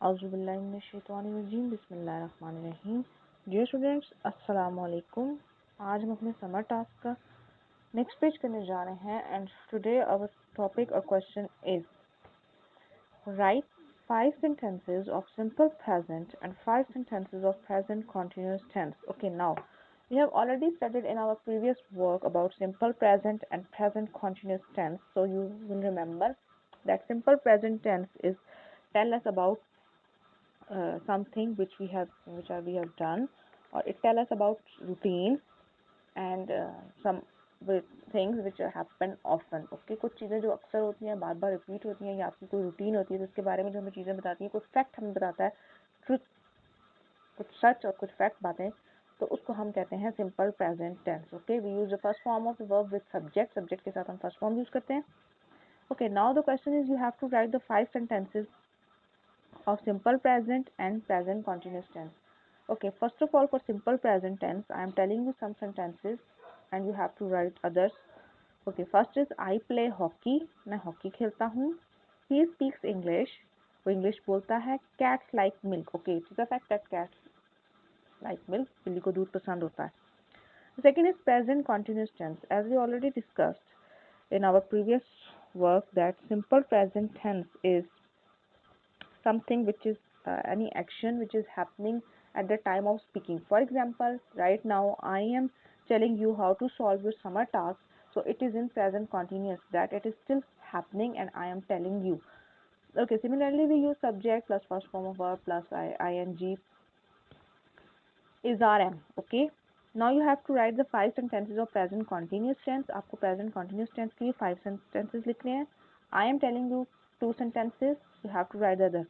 औज़ुबिल्लाहिमिनश्शैतानिर्रजीम बिस्मिल्लाहिर्रहमानिर्रहीम। Dear students, अस्सलाम वालेकुम। आज हम अपने समर टास्क का नेक्स्ट पेज करने जा रहे हैं एंड टुडे आवर टॉपिक और question is right 5 sentences of simple present and 5 sentences of present continuous tense. Okay, now we have already studied in our previous work about simple present and present continuous tense, so you will remember that simple present tense is tell us about something we have done, or it tell us about routine and some things which happen often. Okay, कुछ चीज़ें जो अक्सर होती हैं, बार बार repeat होती हैं, या आपकी कोई रूटीन होती है जिसके बारे में जो हमें चीज़ें बताती हैं, कुछ फैक्ट हमें बताता है, ट्रुथ, कुछ सच और कुछ फैक्ट बातें, तो उसको हम कहते हैं simple present tense. Okay, we use the first form of the verb with subject. Subject के साथ हम फर्स्ट फॉर्म यूज करते हैं. Okay, now the question is you have to write the 5 sentences of simple present and present continuous tense. Okay, first of all, for simple present tense, I am telling you some sentences and you have to write others. Okay, first is I play hockey. मैं hockey खेलता हूँ. He speaks English. वो English बोलता है. Cats like milk. Okay, it is a fact that cats like milk. बिल्ली को दूध पसंद होता है. The second is present continuous tense. As we already discussed in our previous work, that simple present tense is something which is any action which is happening at the time of speaking. For example, right now I am telling you how to solve your summer task, so it is in present continuous, that it is still happening and I am telling you. Okay, similarly we use subject plus first form of verb plus ing is rm. Okay, now you have to write the 5 sentences of present continuous tense. आपको present continuous tense के लिए 5 sentences लिखने हैं. I am telling you 2 sentences, you have to write the other.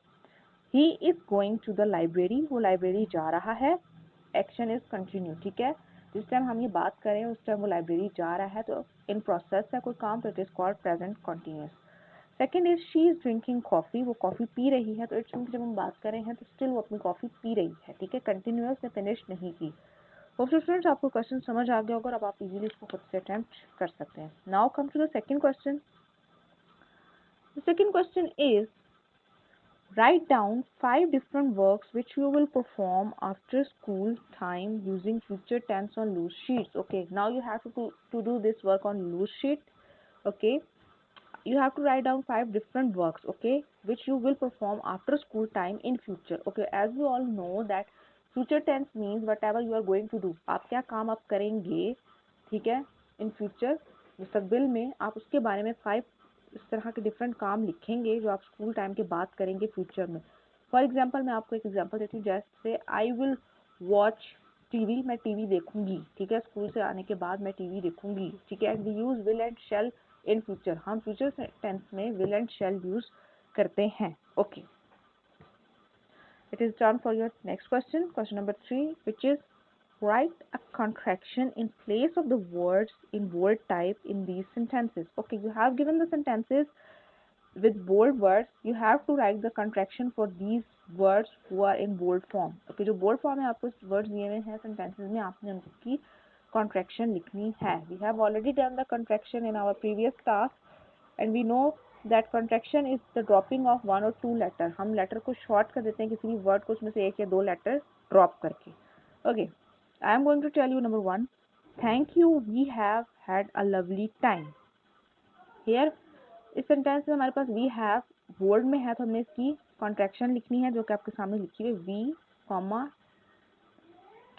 He is going to the library. वो library जा रहा है. Action is continue. ठीक है, जिस टाइम हम ये बात करें उस टाइम वो लाइब्रेरी जा रहा है, तो इन प्रोसेस है कोई काम, तो it is called present continuous. Second is she is drinking coffee. वो कॉफी पी रही है, तो इट्स मीन जब हम बात कर रहे हैं तो स्टिल वो अपनी कॉफी पी रही है. ठीक है, कंटिन्यूस ने फिनिश नहीं की. होप स्टूडेंट्स आपको क्वेश्चन समझ आ गया होगा, अब आप इजीली इसको खुद से अटेम्प्ट कर सकते हैं. Now come to the second question. The second question is write down 5 different works which you will perform after school time using future tense on loose sheets. Okay, now you have to do this work on loose sheet. Okay, you have to write down 5 different works, okay, which you will perform after school time in future. Okay, as we all know that future tense means whatever you are going to do. आप क्या काम आप करेंगे, ठीक है, in future, मुस्तकबिल में आप उसके बारे में 5 इस तरह के डिफरेंट काम लिखेंगे जो आप स्कूल टाइम के बाद करेंगे फ्यूचर में. फॉर एग्जाम्पल मैं आपको एक एग्जाम्पल देती हूँ. जैसे आई विल वॉच टीवी. मैं टीवी देखूंगी. ठीक है, स्कूल से आने के बाद मैं टीवी देखूंगी. ठीक है, we use will and shall in future. हम फ्यूचर टेंस में विल एंड शेल यूज करते हैं. Okay, it is time for your next question. Question number 3, which is write a contraction in place of the words in bold type in these sentences. Okay, you have given the sentences with bold words. You have to write the contraction for these words who are in bold form. Okay, जो bold form है आपको words दिए हुए हैं sentences में, आपने उनकी contraction लिखनी है. We have already done the contraction in our previous task and we know that contraction is the dropping of 1 or 2 letter. हम letter को short कर देते हैं किसी भी word को, उसमें से एक या दो letter drop करके. Okay, I am going to tell you number 1. Thank you, we have had a lovely time. Here इस सेंटेंस में हमारे पास we have बोल्ड में है, तो हमने इसकी कॉन्ट्रैक्शन लिखनी है जो कि आपके सामने लिखी हुई है. We comma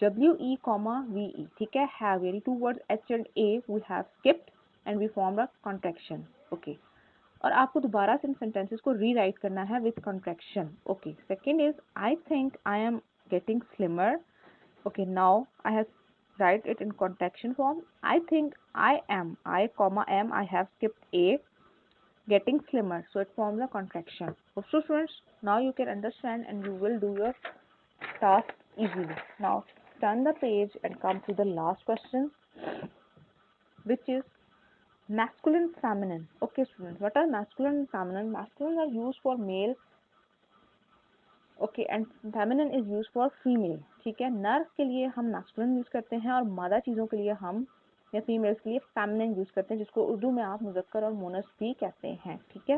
W E comma V E. ठीक है, हैव यानी 2 words H and A we have skipped and we form a contraction. Okay, और आपको दोबारा से इन सेंटेंसेस को रीराइट करना है with contraction. Okay, second is I think I am getting slimmer. Okay, now I have write it in contraction form. I think I am, I comma am, I have skipped a, getting slimmer, so it forms a contraction. So students, now you can understand and you will do your task easily. Now turn the page and come to the last question, which is masculine feminine. Okay students, what are masculine and feminine? Masculine are used for male, okay, and feminine is used for female. ठीक है, नर के लिए हम masculine use करते हैं और मादा चीजों के लिए हम या फीमेल्स के लिए feminine यूज करते हैं, जिसको उर्दू में आप मुजक्कर और मोनस भी कहते हैं. ठीक है,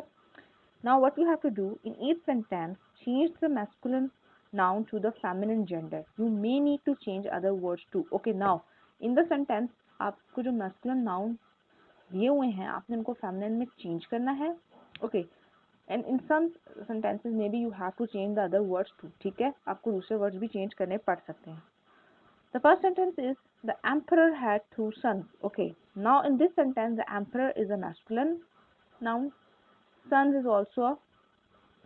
Now what you have to do in each sentence, change the masculine noun to the feminine gender. You may need to change other words too. Okay, now in the sentence आपको जो masculine noun दिए हुए हैं आपने उनको feminine में change करना है. Okay, and in some sentences maybe you have to change the other words too. ठीक है, आपको दूसरे words भी change करने पड़ सकते हैं. The first sentence is the emperor had 2 sons. Okay, now in this sentence the emperor is a masculine noun. Sons is also a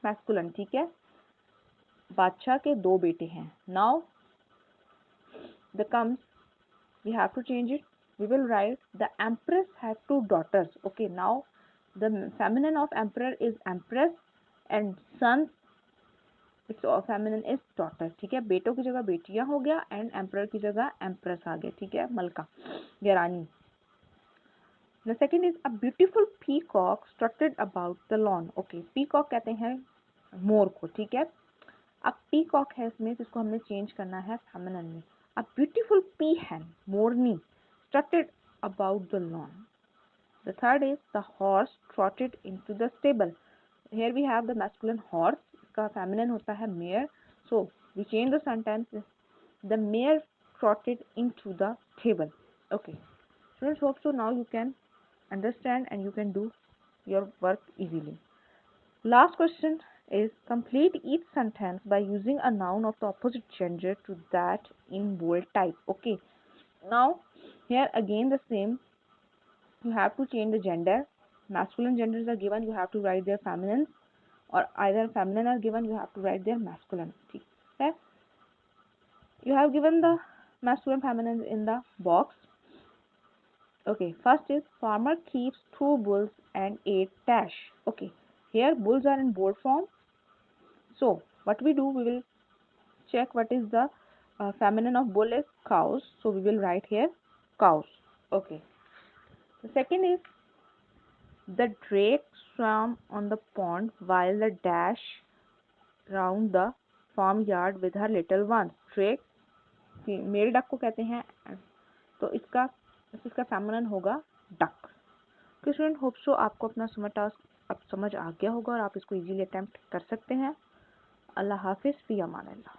masculine. ठीक है, बादशाह के 2 बेटे हैं. Now the comes, we have to change it. We will write the empress had 2 daughters. Okay, now the feminine of emperor is empress and sons its feminine is daughter. ठीक है, बेटों की जगह बेटियां हो गया एंड emperor की जगह empress आ गया. ठीक है, मलका या रानी. The second is a beautiful peacock strutted about the lawn. Okay, peacock कहते हैं मोर को. ठीक है, अब peacock है इसमें जिसको हमने चेंज करना है feminine में. A beautiful peahen, Morni, strutted about the lawn. The third is the horse trotted into the stable. Here we have the masculine horse. इसका feminine होता है mare. So we change the sentence. The mare trotted into the stable. Okay. Students, hope so now you can understand and you can do your work easily. Last question is complete each sentence by using a noun of the opposite gender to that in bold type. Okay. Now here again the same. You have to change the gender. Masculine genders are given, you have to write their feminines, or either feminine are given, you have to write their masculine. Okay, you have given the masculine feminines in the box. Okay, first is farmer keeps 2 bulls and 8 dash. Okay, here bulls are in bold form, so what we do, we will check what is the feminine of bull is cows, so we will write here cows. Okay, the second is the drake swam on the pond while the dash round the farmyard with her little ones. Drake male duck को कहते हैं, तो इसका feminine होगा duck. Student, hope so आपको अपना summer task अब समझ आ गया होगा और आप इसको इजीली अटेम्प्ट कर सकते हैं. अल्लाह हाफिज़, फी अमान अल्लाह.